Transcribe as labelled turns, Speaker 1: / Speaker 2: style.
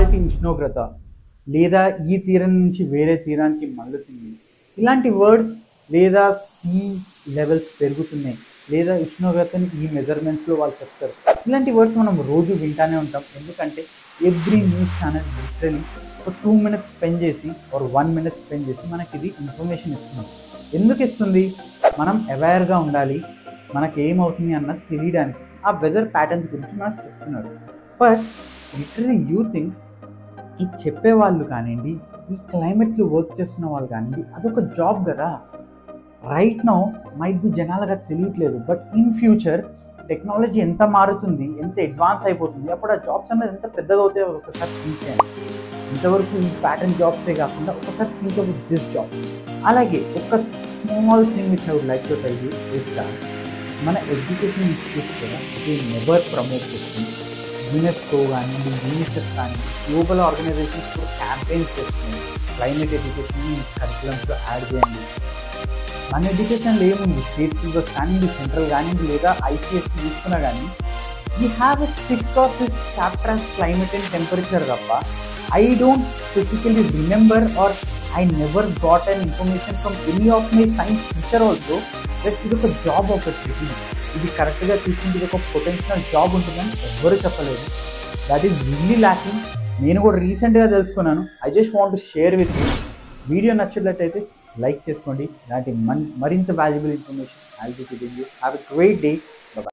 Speaker 1: ఇవాల్టి ఉష్ణోగ్రత లేదా ఈ తీరం నుంచి వేరే తీరానికి మళ్ళుతుంది, ఇలాంటి వర్డ్స్, లేదా సీ లెవెల్స్ పెరుగుతున్నాయి, లేదా ఉష్ణోగ్రతని ఈ మెజర్మెంట్స్లో వాళ్ళు చెప్తారు. ఇలాంటి వర్డ్స్ మనం రోజు వింటానే ఉంటాం. ఎందుకంటే ఎవ్రీ న్యూస్ ఛానల్ లిటరలీ ఒక 2 minutes స్పెండ్ చేసి ఆర్ 1 minute స్పెండ్ చేసి మనకి ఇది ఇన్ఫర్మేషన్ ఇస్తుంది. ఎందుకు ఇస్తుంది? మనం అవేర్గా ఉండాలి, మనకి ఏమవుతుంది అన్నది తెలియడానికి. ఆ వెదర్ ప్యాటర్న్స్ గురించి మనకు చెప్తున్నారు. బట్ లిటరలీ యూ థింక్ ఈ చెప్పేవాళ్ళు కానివ్వండి, ఈ క్లైమేట్లో వర్క్ చేస్తున్న వాళ్ళు కానివ్వండి, అదొక జాబ్ కదా. రైట్ నౌ మైట్ బి జనాలుగా తెలియట్లేదు, బట్ ఇన్ ఫ్యూచర్ టెక్నాలజీ ఎంత మారుతుంది, ఎంత అడ్వాన్స్ అయిపోతుంది, అప్పుడు ఆ జాబ్స్ అనేది ఎంత పెద్దగా అవుతాయో ఒకసారి థింక్ చేయండి. ఇంతవరకు ఈ ప్యాటర్న్ జాబ్సే కాకుండా ఒకసారి థింక్ అబౌట్ దిస్ జాబ్. అలాగే ఒక small thing which I would like to tell you is that మన ఎడ్యుకేషన్ ఇన్స్టిట్యూట్స్ కూడా ఇది నెవర్ ప్రమోట్ చేస్తుంది. యునెస్కో కానివ్వండి, యూనిసెఫ్ కానివ్వండి, గ్లోబల్ ఆర్గనైజేషన్స్ కూడా క్యాంపెయిన్స్ చేస్తున్నాయి. క్లైమేట్ ఎడ్యుకేషన్ కరికులమ్స్లో యాడ్ చేయండి. మన ఎడ్యుకేషన్లో ఏముంది, స్టేట్ సిలబస్ కానివ్వండి, సెంట్రల్ కానివ్వండి, లేదా ఐసిఎస్సి తీసుకున్నా కానీ we have a 6 or 6 chapters climate and temperature తప్ప I don't specifically remember or I never got an information from any of my science teacher also that ఇది ఒక జాబ్ ఆపర్చునిటీ, ఇది కరెక్ట్గా తీసుకుంటే ఇది ఒక పొటెన్షియల్ జాబ్ ఉంటుందని ఎవ్వరూ చెప్పలేదు. That is really lacking. నేను కూడా రీసెంట్గా తెలుసుకున్నాను. I just want to share with you. Video నచ్చినట్లయితే లైక్ చేసుకోండి. ఇలాంటి మరింత valuable information I will be giving you. Have a great day.